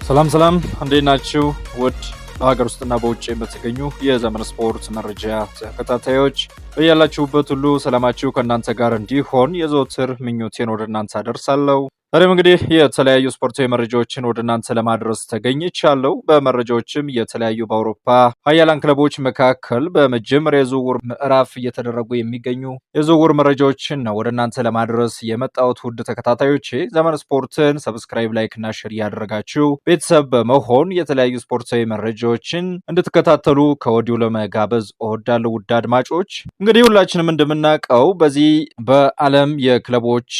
ሰላም እንዴት ናችሁ? ውድ በሀገር ውስጥና በውጭ የምትገኙ የዘመን ስፖርት መረጃ ተከታታዮች በያላችሁበት ሁሉ ሰላማችሁ ከእናንተ ጋር እንዲሆን የዘወትር ምኞቴን ወደ እናንተ አደርሳለሁ። ዛሬም እንግዲህ የተለያዩ ስፖርታዊ መረጃዎችን ወደ እናንተ ለማድረስ ተገኝቻለሁ። በመረጃዎችም የተለያዩ በአውሮፓ ሀያላን ክለቦች መካከል በመጀመሪያ የዝውውር ምዕራፍ እየተደረጉ የሚገኙ የዝውውር መረጃዎችን ነው ወደ እናንተ ለማድረስ የመጣሁት። ውድ ተከታታዮቼ ዘመን ስፖርትን ሰብስክራይብ፣ ላይክ እና ሼር እያደረጋችሁ ቤተሰብ በመሆን የተለያዩ ስፖርታዊ መረጃዎችን እንድትከታተሉ ከወዲሁ ለመጋበዝ እወዳለሁ። ውድ አድማጮች እንግዲህ ሁላችንም እንደምናውቀው በዚህ በዓለም የክለቦች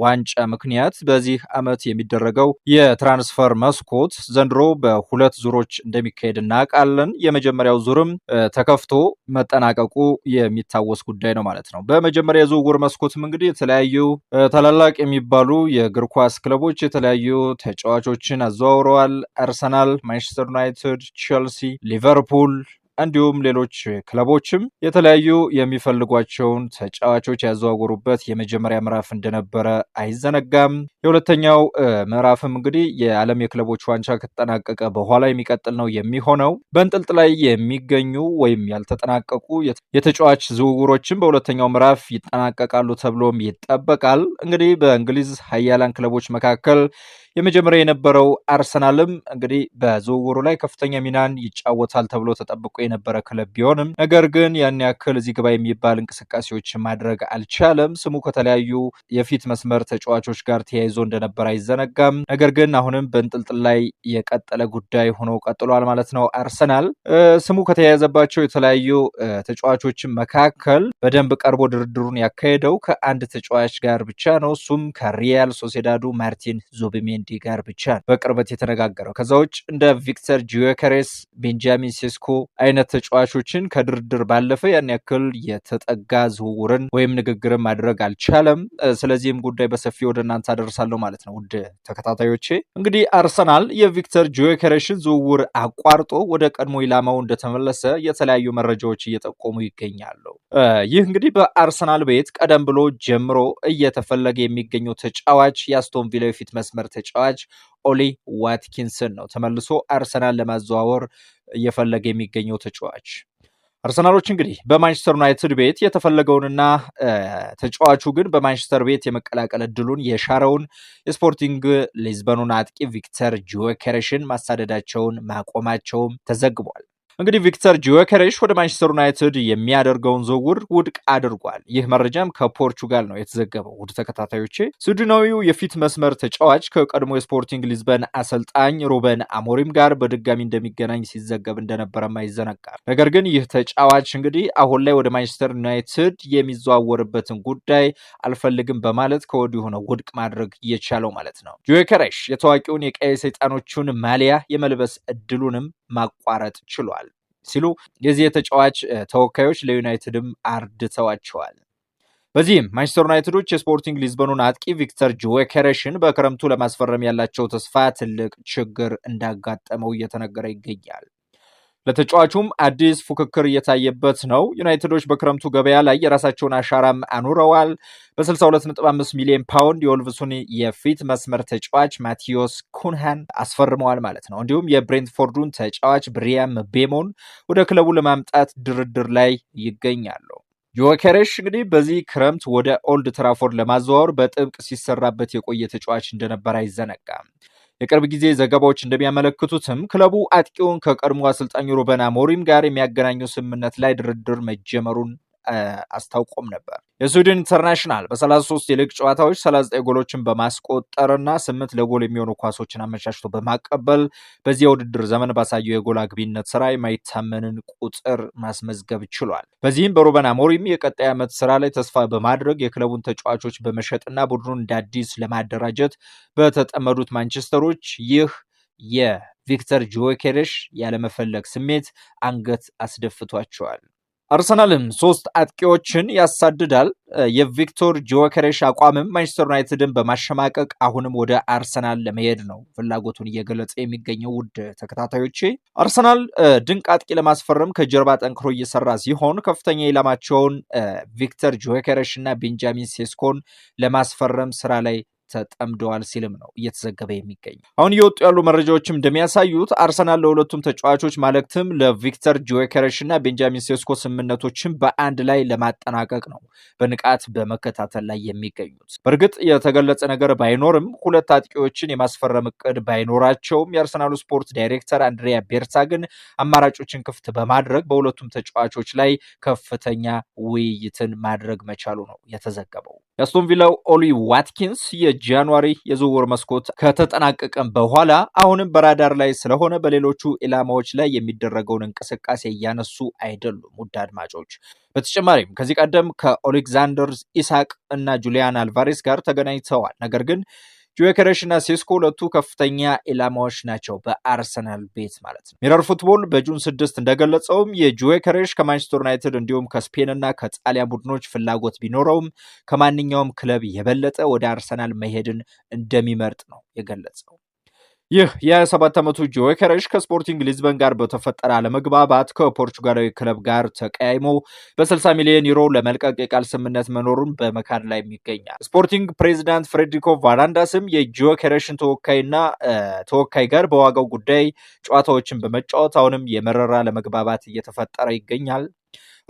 ዋንጫ ምክንያት በዚህ ዓመት የሚደረገው የትራንስፈር መስኮት ዘንድሮ በሁለት ዙሮች እንደሚካሄድ እናውቃለን። የመጀመሪያው ዙርም ተከፍቶ መጠናቀቁ የሚታወስ ጉዳይ ነው ማለት ነው። በመጀመሪያ የዝውውር መስኮትም እንግዲህ የተለያዩ ታላላቅ የሚባሉ የእግር ኳስ ክለቦች የተለያዩ ተጫዋቾችን አዘዋውረዋል። አርሰናል፣ ማንቸስተር ዩናይትድ፣ ቼልሲ፣ ሊቨርፑል እንዲሁም ሌሎች ክለቦችም የተለያዩ የሚፈልጓቸውን ተጫዋቾች ያዘዋወሩበት የመጀመሪያ ምዕራፍ እንደነበረ አይዘነጋም። የሁለተኛው ምዕራፍም እንግዲህ የዓለም የክለቦች ዋንጫ ከተጠናቀቀ በኋላ የሚቀጥል ነው የሚሆነው። በእንጥልጥል ላይ የሚገኙ ወይም ያልተጠናቀቁ የተጫዋች ዝውውሮችም በሁለተኛው ምዕራፍ ይጠናቀቃሉ ተብሎም ይጠበቃል። እንግዲህ በእንግሊዝ ሀያላን ክለቦች መካከል የመጀመሪያ የነበረው አርሰናልም እንግዲህ በዝውውሩ ላይ ከፍተኛ ሚናን ይጫወታል ተብሎ ተጠብቆ የነበረ ክለብ ቢሆንም ነገር ግን ያን ያክል እዚህ ግባ የሚባል እንቅስቃሴዎች ማድረግ አልቻለም። ስሙ ከተለያዩ የፊት መስመር ተጫዋቾች ጋር ተያይዞ እንደነበር አይዘነጋም። ነገር ግን አሁንም በእንጥልጥል ላይ የቀጠለ ጉዳይ ሆኖ ቀጥሏል ማለት ነው። አርሰናል ስሙ ከተያያዘባቸው የተለያዩ ተጫዋቾች መካከል በደንብ ቀርቦ ድርድሩን ያካሄደው ከአንድ ተጫዋች ጋር ብቻ ነው። እሱም ከሪያል ሶሴዳዱ ማርቲን ዙቢሜንዲ ጋር ብቻ በቅርበት የተነጋገረው። ከዛ ውጭ እንደ ቪክተር ጂዮከሬስ፣ ቤንጃሚን ሴስኮ አይነት ተጫዋቾችን ከድርድር ባለፈ ያን ያክል የተጠጋ ዝውውርን ወይም ንግግርን ማድረግ አልቻለም። ስለዚህም ጉዳይ በሰፊ ወደ እናንተ አደርሳለሁ ማለት ነው። ውድ ተከታታዮቼ እንግዲህ አርሰናል የቪክተር ጂዮከሬስን ዝውውር አቋርጦ ወደ ቀድሞ ኢላማው እንደተመለሰ የተለያዩ መረጃዎች እየጠቆሙ ይገኛሉ። ይህ እንግዲህ በአርሰናል ቤት ቀደም ብሎ ጀምሮ እየተፈለገ የሚገኘው ተጫዋች የአስቶን ቪላ የፊት መስመር ተጫዋች ኦሊ ዋትኪንስን ነው ተመልሶ አርሰናል ለማዘዋወር እየፈለገ የሚገኘው ተጫዋች። አርሰናሎች እንግዲህ በማንቸስተር ዩናይትድ ቤት የተፈለገውንና ተጫዋቹ ግን በማንቸስተር ቤት የመቀላቀል እድሉን የሻረውን የስፖርቲንግ ሊዝበኑን አጥቂ ቪክተር ጂዮከሬስን ማሳደዳቸውን ማቆማቸውም ተዘግቧል። እንግዲህ ቪክተር ጂዮከሬስ ወደ ማንቸስተር ዩናይትድ የሚያደርገውን ዝውውር ውድቅ አድርጓል። ይህ መረጃም ከፖርቹጋል ነው የተዘገበው። ውድ ተከታታዮቼ ስዊድናዊው የፊት መስመር ተጫዋች ከቀድሞ የስፖርቲንግ ሊዝበን አሰልጣኝ ሩበን አሞሪም ጋር በድጋሚ እንደሚገናኝ ሲዘገብ እንደነበረም አይዘነጋም። ነገር ግን ይህ ተጫዋች እንግዲህ አሁን ላይ ወደ ማንቸስተር ዩናይትድ የሚዘዋወርበትን ጉዳይ አልፈልግም በማለት ከወዲሁ ነው ውድቅ ማድረግ እየቻለው ማለት ነው። ጂዮከሬስ የታዋቂውን የቀይ ሰይጣኖቹን ማሊያ የመልበስ እድሉንም ማቋረጥ ችሏል ሲሉ የዚህ የተጫዋች ተወካዮች ለዩናይትድም አርድተዋቸዋል። በዚህም ማንቸስተር ዩናይትዶች የስፖርቲንግ ሊዝበኑን አጥቂ ቪክተር ጂዮከሬስን በክረምቱ ለማስፈረም ያላቸው ተስፋ ትልቅ ችግር እንዳጋጠመው እየተነገረ ይገኛል። ለተጫዋቹም አዲስ ፉክክር እየታየበት ነው። ዩናይትዶች በክረምቱ ገበያ ላይ የራሳቸውን አሻራም አኑረዋል። በ62.5 ሚሊዮን ፓውንድ የወልቭሱን የፊት መስመር ተጫዋች ማቲዮስ ኩንሃን አስፈርመዋል ማለት ነው። እንዲሁም የብሬንትፎርዱን ተጫዋች ብሪያም ቤሞን ወደ ክለቡ ለማምጣት ድርድር ላይ ይገኛሉ። ጂዮከሬስ እንግዲህ በዚህ ክረምት ወደ ኦልድ ትራፎርድ ለማዘዋወር በጥብቅ ሲሰራበት የቆየ ተጫዋች እንደነበር አይዘነጋም። የቅርብ ጊዜ ዘገባዎች እንደሚያመለክቱትም ክለቡ አጥቂውን ከቀድሞ አሰልጣኙ ሩበን አሞሪም ጋር የሚያገናኘው ስምምነት ላይ ድርድር መጀመሩን አስታውቆም ነበር። የስዊድን ኢንተርናሽናል በ33 የሊግ ጨዋታዎች 39 ጎሎችን በማስቆጠርና 8 ለጎል የሚሆኑ ኳሶችን አመቻችቶ በማቀበል በዚህ የውድድር ዘመን ባሳየው የጎል አግቢነት ስራ የማይታመንን ቁጥር ማስመዝገብ ችሏል። በዚህም በሩበን አሞሪም የቀጣይ ዓመት ስራ ላይ ተስፋ በማድረግ የክለቡን ተጫዋቾች በመሸጥና ቡድኑን እንደ አዲስ ለማደራጀት በተጠመዱት ማንቸስተሮች ይህ የቪክተር ጂዮከሬስ ያለመፈለግ ስሜት አንገት አስደፍቷቸዋል። አርሰናልም 3 አጥቂዎችን ያሳድዳል። የቪክተር ጂዮከሬስ አቋምም ማንቸስተር ዩናይትድን በማሸማቀቅ አሁንም ወደ አርሰናል ለመሄድ ነው ፍላጎቱን እየገለጸ የሚገኘው። ውድ ተከታታዮቼ አርሰናል ድንቅ አጥቂ ለማስፈረም ከጀርባ ጠንክሮ እየሰራ ሲሆን ከፍተኛ ኢላማቸውን ቪክተር ጂዮከሬስ እና ቤንጃሚን ሴስኮን ለማስፈረም ስራ ላይ ተጠምደዋል ሲልም ነው እየተዘገበ የሚገኘው። አሁን እየወጡ ያሉ መረጃዎችም እንደሚያሳዩት አርሰናል ለሁለቱም ተጫዋቾች ማለትም ለቪክተር ጆኬሬሽ እና ቤንጃሚን ሴስኮ ስምምነቶችን በአንድ ላይ ለማጠናቀቅ ነው በንቃት በመከታተል ላይ የሚገኙት። በእርግጥ የተገለጸ ነገር ባይኖርም ሁለት አጥቂዎችን የማስፈረም እቅድ ባይኖራቸውም የአርሰናሉ ስፖርት ዳይሬክተር አንድሪያ ቤርታ ግን አማራጮችን ክፍት በማድረግ በሁለቱም ተጫዋቾች ላይ ከፍተኛ ውይይትን ማድረግ መቻሉ ነው የተዘገበው። የአስቶን ቪላው ኦሊ ዋትኪንስ የጃንዋሪ የዝውውር መስኮት ከተጠናቀቀ በኋላ አሁንም በራዳር ላይ ስለሆነ በሌሎቹ ኢላማዎች ላይ የሚደረገውን እንቅስቃሴ እያነሱ አይደሉም። ውድ አድማጮች፣ በተጨማሪም ከዚህ ቀደም ከኦሌክዛንደር ኢሳቅ እና ጁሊያን አልቫሬስ ጋር ተገናኝተዋል። ነገር ግን ጆኬሬሽ እና ሴስኮ ሁለቱ ከፍተኛ ኢላማዎች ናቸው በአርሰናል ቤት ማለት ነው። ሚረር ፉትቦል በጁን 6 እንደገለጸውም የጆኬሬሽ ከማንቸስተር ዩናይትድ እንዲሁም ከስፔን እና ከጣሊያን ቡድኖች ፍላጎት ቢኖረውም ከማንኛውም ክለብ የበለጠ ወደ አርሰናል መሄድን እንደሚመርጥ ነው የገለጸው። ይህ የ27 ዓመቱ ጆኬሬሽ ከስፖርቲንግ ሊዝበን ጋር በተፈጠረ አለመግባባት ከፖርቹጋላዊ ክለብ ጋር ተቀያይሞ በ60 ሚሊዮን ዩሮ ለመልቀቅ የቃል ስምምነት መኖሩን በመካድ ላይ ይገኛል። ስፖርቲንግ ፕሬዚዳንት ፍሬድሪኮ ቫራንዳስም የጆኬሬሽን ተወካይ ጋር በዋጋው ጉዳይ ጨዋታዎችን በመጫወት አሁንም የመረራ አለመግባባት እየተፈጠረ ይገኛል።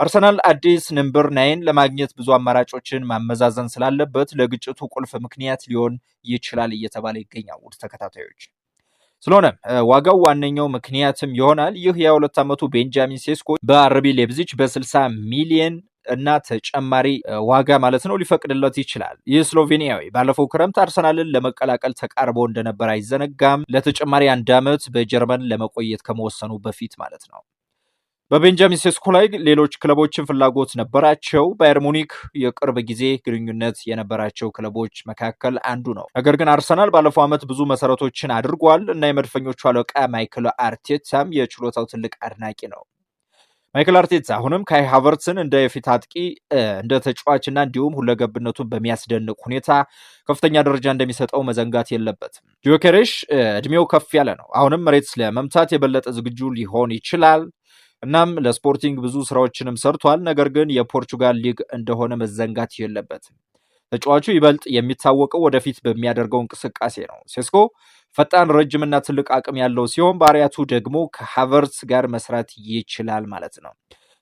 አርሰናል አዲስ ነምበር 9 ለማግኘት ብዙ አማራጮችን ማመዛዘን ስላለበት ለግጭቱ ቁልፍ ምክንያት ሊሆን ይችላል እየተባለ ይገኛል። ውድ ተከታታዮች፣ ስለሆነም ዋጋው ዋነኛው ምክንያትም ይሆናል። ይህ የ22 ዓመቱ ቤንጃሚን ሴስኮ በአርቢ ሌፕዚግ በ60 ሚሊዮን እና ተጨማሪ ዋጋ ማለት ነው ሊፈቅድለት ይችላል። ይህ ስሎቬኒያዊ ባለፈው ክረምት አርሰናልን ለመቀላቀል ተቃርቦ እንደነበር አይዘነጋም። ለተጨማሪ 1 ዓመት በጀርመን ለመቆየት ከመወሰኑ በፊት ማለት ነው። በቤንጃሚን ሴስኮ ላይ ሌሎች ክለቦችን ፍላጎት ነበራቸው። ባየር ሙኒክ የቅርብ ጊዜ ግንኙነት የነበራቸው ክለቦች መካከል አንዱ ነው። ነገር ግን አርሰናል ባለፈው ዓመት ብዙ መሰረቶችን አድርጓል እና የመድፈኞቹ አለቃ ማይክል አርቴታም የችሎታው ትልቅ አድናቂ ነው። ማይክል አርቴታ አሁንም ካይ ሃቨርትስን እንደ የፊት አጥቂ እንደ ተጫዋችና እንዲሁም ሁለገብነቱን በሚያስደንቅ ሁኔታ ከፍተኛ ደረጃ እንደሚሰጠው መዘንጋት የለበትም። ጆኬሬሽ እድሜው ከፍ ያለ ነው። አሁንም መሬት ለመምታት የበለጠ ዝግጁ ሊሆን ይችላል። እናም ለስፖርቲንግ ብዙ ስራዎችንም ሰርቷል። ነገር ግን የፖርቹጋል ሊግ እንደሆነ መዘንጋት የለበትም። ተጫዋቹ ይበልጥ የሚታወቀው ወደፊት በሚያደርገው እንቅስቃሴ ነው። ሴስኮ ፈጣን፣ ረጅምና ትልቅ አቅም ያለው ሲሆን ባህሪያቱ ደግሞ ከሃቨርትስ ጋር መስራት ይችላል ማለት ነው።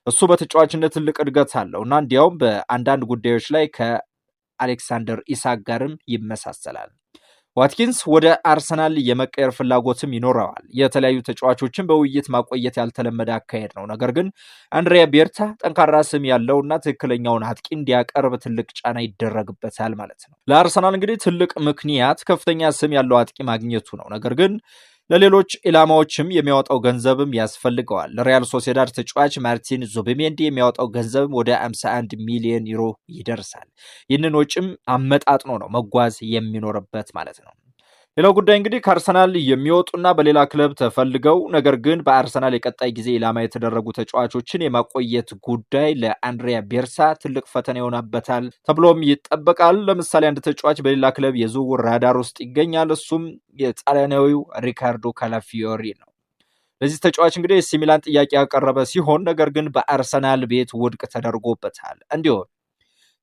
እሱ በተጫዋችነት ትልቅ እድገት አለው እና እንዲያውም በአንዳንድ ጉዳዮች ላይ ከአሌክሳንደር ኢሳቅ ጋርም ይመሳሰላል። ዋትኪንስ ወደ አርሰናል የመቀየር ፍላጎትም ይኖረዋል። የተለያዩ ተጫዋቾችን በውይይት ማቆየት ያልተለመደ አካሄድ ነው። ነገር ግን አንድሪያ ቤርታ ጠንካራ ስም ያለውና ትክክለኛውን አጥቂ እንዲያቀርብ ትልቅ ጫና ይደረግበታል ማለት ነው። ለአርሰናል እንግዲህ ትልቅ ምክንያት ከፍተኛ ስም ያለው አጥቂ ማግኘቱ ነው። ነገር ግን ለሌሎች ኢላማዎችም የሚያወጣው ገንዘብም ያስፈልገዋል። ለሪያል ሶሴዳድ ተጫዋች ማርቲን ዙቢሜንዲ የሚያወጣው ገንዘብም ወደ 51 ሚሊዮን ዩሮ ይደርሳል። ይህንን ወጪም አመጣጥኖ ነው መጓዝ የሚኖርበት ማለት ነው። ሌላው ጉዳይ እንግዲህ ከአርሰናል የሚወጡና በሌላ ክለብ ተፈልገው ነገር ግን በአርሰናል የቀጣይ ጊዜ ኢላማ የተደረጉ ተጫዋቾችን የማቆየት ጉዳይ ለአንድሪያ ቤርታ ትልቅ ፈተና ይሆናበታል ተብሎም ይጠበቃል። ለምሳሌ አንድ ተጫዋች በሌላ ክለብ የዝውውር ራዳር ውስጥ ይገኛል። እሱም የጣሊያናዊው ሪካርዶ ካላፊዮሪ ነው። ለዚህ ተጫዋች እንግዲህ ኤሲ ሚላን ጥያቄ ያቀረበ ሲሆን ነገር ግን በአርሰናል ቤት ውድቅ ተደርጎበታል። እንዲሁም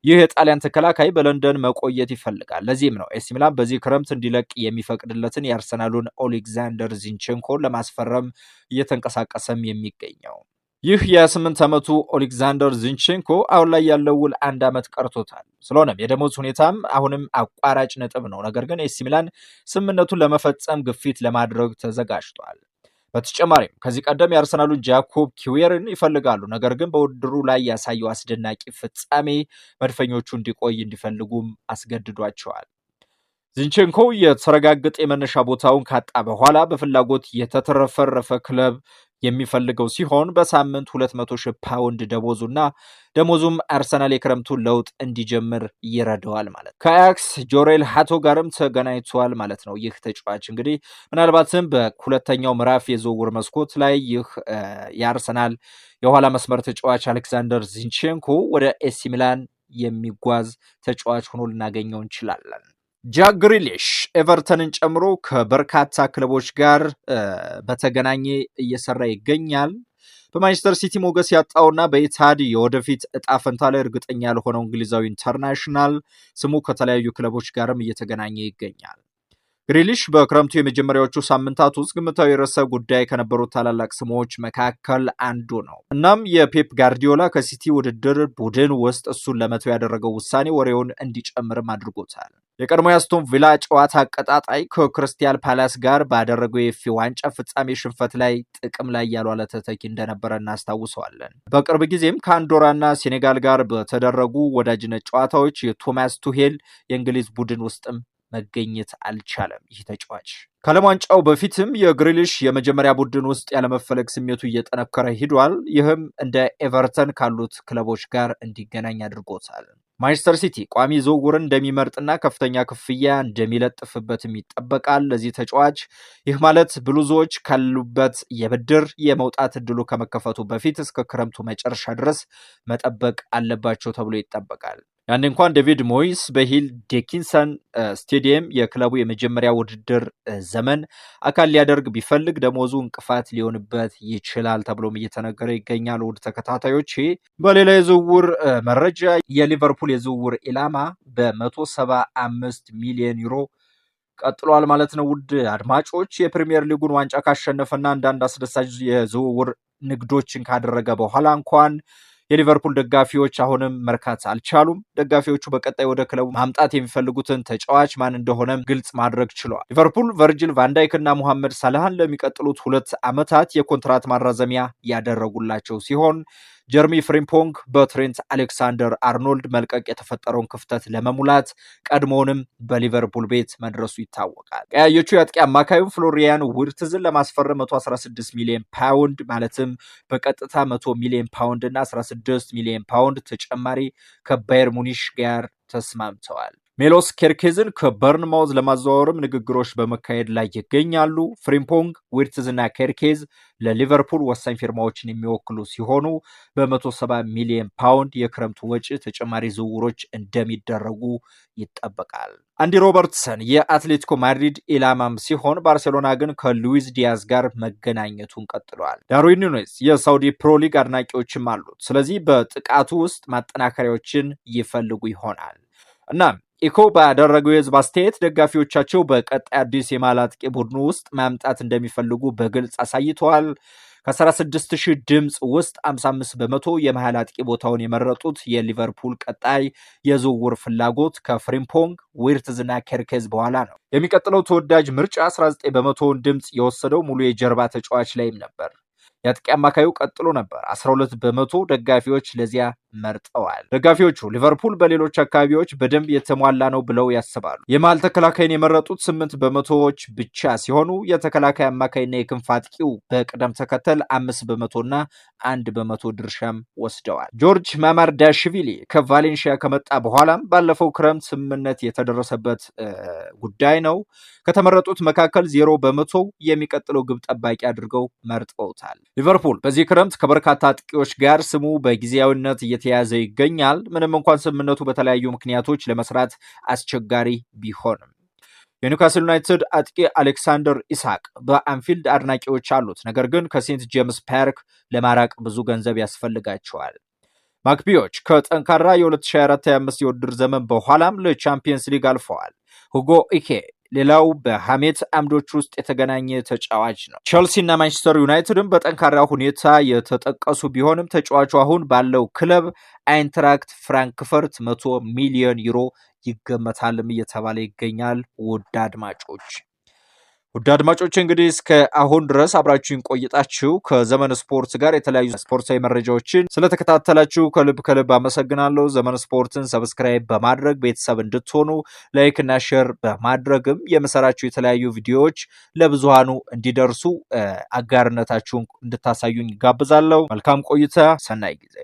ይህ የጣሊያን ተከላካይ በለንደን መቆየት ይፈልጋል። ለዚህም ነው ኤሲ ሚላን በዚህ ክረምት እንዲለቅ የሚፈቅድለትን የአርሰናሉን ኦሌክዛንደር ዚንቼንኮን ለማስፈረም እየተንቀሳቀሰም የሚገኘው። ይህ የ28 ዓመቱ ኦሌክዛንደር ዚንቼንኮ አሁን ላይ ያለው ውል 1 ዓመት ቀርቶታል። ስለሆነም የደሞዝ ሁኔታም አሁንም አቋራጭ ነጥብ ነው። ነገር ግን ኤሲ ሚላን ስምምነቱን ለመፈጸም ግፊት ለማድረግ ተዘጋጅቷል። በተጨማሪም ከዚህ ቀደም የአርሰናሉን ጃኮብ ኪዌርን ይፈልጋሉ። ነገር ግን በውድድሩ ላይ ያሳየው አስደናቂ ፍጻሜ መድፈኞቹ እንዲቆይ እንዲፈልጉም አስገድዷቸዋል። ዚንቼንኮ የተረጋገጠ የመነሻ ቦታውን ካጣ በኋላ በፍላጎት የተተረፈረፈ ክለብ የሚፈልገው ሲሆን በሳምንት 200,000 ፓውንድ ደሞዙም አርሰናል የክረምቱን ለውጥ እንዲጀምር ይረዳዋል ማለት ነው። ከአያክስ ጆሬል ሃቶ ጋርም ተገናኝቷል ማለት ነው። ይህ ተጫዋች እንግዲህ ምናልባትም በሁለተኛው ምዕራፍ የዝውውር መስኮት ላይ ይህ የአርሰናል የኋላ መስመር ተጫዋች አሌክሳንደር ዚንቼንኮ ወደ ኤሲ ሚላን የሚጓዝ ተጫዋች ሆኖ ልናገኘው እንችላለን። ጃክ ግሪሊሽ ኤቨርተንን ጨምሮ ከበርካታ ክለቦች ጋር በተገናኘ እየሰራ ይገኛል። በማንቸስተር ሲቲ ሞገስ ያጣውና በኢትሃድ የወደፊት እጣ ፈንታ ላይ እርግጠኛ ያልሆነው እንግሊዛዊ ኢንተርናሽናል ስሙ ከተለያዩ ክለቦች ጋርም እየተገናኘ ይገኛል። ግሪሊሽ በክረምቱ የመጀመሪያዎቹ ሳምንታት ውስጥ ግምታዊ ርዕሰ ጉዳይ ከነበሩት ታላላቅ ስሞች መካከል አንዱ ነው። እናም የፔፕ ጋርዲዮላ ከሲቲ ውድድር ቡድን ውስጥ እሱን ለመተው ያደረገው ውሳኔ ወሬውን እንዲጨምርም አድርጎታል። የቀድሞ የአስቶን ቪላ ጨዋታ አቀጣጣይ ከክሪስታል ፓላስ ጋር ባደረገው የኤፍ ኤ ዋንጫ ፍጻሜ ሽንፈት ላይ ጥቅም ላይ ያልዋለ ተተኪ እንደነበረ እናስታውሰዋለን። በቅርብ ጊዜም ከአንዶራና ሴኔጋል ጋር በተደረጉ ወዳጅነት ጨዋታዎች የቶማስ ቱሄል የእንግሊዝ ቡድን ውስጥም መገኘት አልቻለም። ይህ ተጫዋች ከዓለም ዋንጫው በፊትም የግሪሊሽ የመጀመሪያ ቡድን ውስጥ ያለመፈለግ ስሜቱ እየጠነከረ ሂዷል። ይህም እንደ ኤቨርተን ካሉት ክለቦች ጋር እንዲገናኝ አድርጎታል። ማንቸስተር ሲቲ ቋሚ ዝውውርን እንደሚመርጥና ከፍተኛ ክፍያ እንደሚለጥፍበትም ይጠበቃል ለዚህ ተጫዋች። ይህ ማለት ብሉዞች ካሉበት የብድር የመውጣት እድሉ ከመከፈቱ በፊት እስከ ክረምቱ መጨረሻ ድረስ መጠበቅ አለባቸው ተብሎ ይጠበቃል። ያን እንኳን ዴቪድ ሞይስ በሂል ዲኪንሰን ስቴዲየም የክለቡ የመጀመሪያ ውድድር ዘመን አካል ሊያደርግ ቢፈልግ ደሞዙ እንቅፋት ሊሆንበት ይችላል ተብሎም እየተነገረ ይገኛል። ውድ ተከታታዮች፣ በሌላ የዝውውር መረጃ የሊቨርፑል የዝውውር ኢላማ በ175 ሚሊዮን ዩሮ ቀጥሏል ማለት ነው። ውድ አድማጮች፣ የፕሪሚየር ሊጉን ዋንጫ ካሸነፈና አንዳንድ አስደሳች የዝውውር ንግዶችን ካደረገ በኋላ እንኳን የሊቨርፑል ደጋፊዎች አሁንም መርካት አልቻሉም። ደጋፊዎቹ በቀጣይ ወደ ክለቡ ማምጣት የሚፈልጉትን ተጫዋች ማን እንደሆነም ግልጽ ማድረግ ችሏል። ሊቨርፑል ቨርጂል ቫንዳይክ እና ሙሐመድ ሳላህን ለሚቀጥሉት 2 ዓመታት የኮንትራት ማራዘሚያ ያደረጉላቸው ሲሆን ጀርሚ ፍሪምፖንግ በትሬንት አሌክሳንደር አርኖልድ መልቀቅ የተፈጠረውን ክፍተት ለመሙላት ቀድሞውንም በሊቨርፑል ቤት መድረሱ ይታወቃል። ቀያዮቹ የአጥቂ አማካዩን ፍሎሪያን ዊርትዝን ለማስፈረም 116 ሚሊዮን ፓውንድ ማለትም በቀጥታ 100 ሚሊዮን ፓውንድ እና 16 ሚሊዮን ፓውንድ ተጨማሪ ከባየር ሙኒሽ ጋር ተስማምተዋል። ሜሎስ ኬርኬዝን ከበርንማውዝ ለማዘዋወርም ንግግሮች በመካሄድ ላይ ይገኛሉ። ፍሪምፖንግ፣ ዊርትዝ እና ኬርኬዝ ለሊቨርፑል ወሳኝ ፊርማዎችን የሚወክሉ ሲሆኑ በ170 ሚሊዮን ፓውንድ የክረምቱ ወጪ ተጨማሪ ዝውውሮች እንደሚደረጉ ይጠበቃል። አንዲ ሮበርትሰን የአትሌቲኮ ማድሪድ ኢላማም ሲሆን ባርሴሎና ግን ከሉዊዝ ዲያዝ ጋር መገናኘቱን ቀጥሏል። ዳርዊን ኑኔዝ የሳውዲ ፕሮ ሊግ አድናቂዎችም አሉት። ስለዚህ በጥቃቱ ውስጥ ማጠናከሪያዎችን ይፈልጉ ይሆናል። እናም ኢኮ ባደረገው የህዝብ አስተያየት ደጋፊዎቻቸው በቀጣይ አዲስ የመሃል አጥቂ ቡድኑ ውስጥ ማምጣት እንደሚፈልጉ በግልጽ አሳይተዋል። ከ16,000 ድምፅ ውስጥ 55 በመቶ የመሃል አጥቂ ቦታውን የመረጡት የሊቨርፑል ቀጣይ የዝውውር ፍላጎት ከፍሪምፖንግ፣ ዊርትዝ እና ኬርኬዝ በኋላ ነው። የሚቀጥለው ተወዳጅ ምርጫ 19 በመቶውን ድምፅ የወሰደው ሙሉ የጀርባ ተጫዋች ላይም ነበር። የአጥቂ አማካዩ ቀጥሎ ነበር። 12 በመቶ ደጋፊዎች ለዚያ መርጠዋል። ደጋፊዎቹ ሊቨርፑል በሌሎች አካባቢዎች በደንብ የተሟላ ነው ብለው ያስባሉ። የመሃል ተከላካይን የመረጡት 8 በመቶዎች ብቻ ሲሆኑ የተከላካይ አማካይና የክንፍ አጥቂው በቅደም ተከተል 5 በመቶና 1 በመቶ ድርሻም ወስደዋል። ጆርጅ ማማርዳሽቪሊ ከቫሌንሺያ ከመጣ በኋላም ባለፈው ክረምት ስምምነት የተደረሰበት ጉዳይ ነው። ከተመረጡት መካከል 0 በመቶ የሚቀጥለው ግብ ጠባቂ አድርገው መርጠውታል። ሊቨርፑል በዚህ ክረምት ከበርካታ አጥቂዎች ጋር ስሙ በጊዜያዊነት እየተያዘ ይገኛል። ምንም እንኳን ስምምነቱ በተለያዩ ምክንያቶች ለመስራት አስቸጋሪ ቢሆንም የኒውካስል ዩናይትድ አጥቂ አሌክሳንደር ኢሳቅ በአንፊልድ አድናቂዎች አሉት። ነገር ግን ከሴንት ጄምስ ፓርክ ለማራቅ ብዙ ገንዘብ ያስፈልጋቸዋል። ማክቢዎች ከጠንካራ የ2024/25 የውድድር ዘመን በኋላም ለቻምፒየንስ ሊግ አልፈዋል። ሁጎ ኢኬ ሌላው በሐሜት አምዶች ውስጥ የተገናኘ ተጫዋች ነው። ቸልሲ እና ማንቸስተር ዩናይትድም በጠንካራ ሁኔታ የተጠቀሱ ቢሆንም ተጫዋቹ አሁን ባለው ክለብ አይንትራክት ፍራንክፈርት 100 ሚሊዮን ዩሮ ይገመታልም እየተባለ ይገኛል። ውድ አድማጮች እንግዲህ እስከ አሁን ድረስ አብራችሁን ቆይጣችሁ ከዘመን ስፖርት ጋር የተለያዩ ስፖርታዊ መረጃዎችን ስለተከታተላችሁ ከልብ አመሰግናለሁ። ዘመን ስፖርትን ሰብስክራይብ በማድረግ ቤተሰብ እንድትሆኑ ላይክ እና ሼር በማድረግም የምሰራችሁ የተለያዩ ቪዲዮዎች ለብዙሃኑ እንዲደርሱ አጋርነታችሁን እንድታሳዩኝ ጋብዛለሁ። መልካም ቆይታ፣ ሰናይ ጊዜ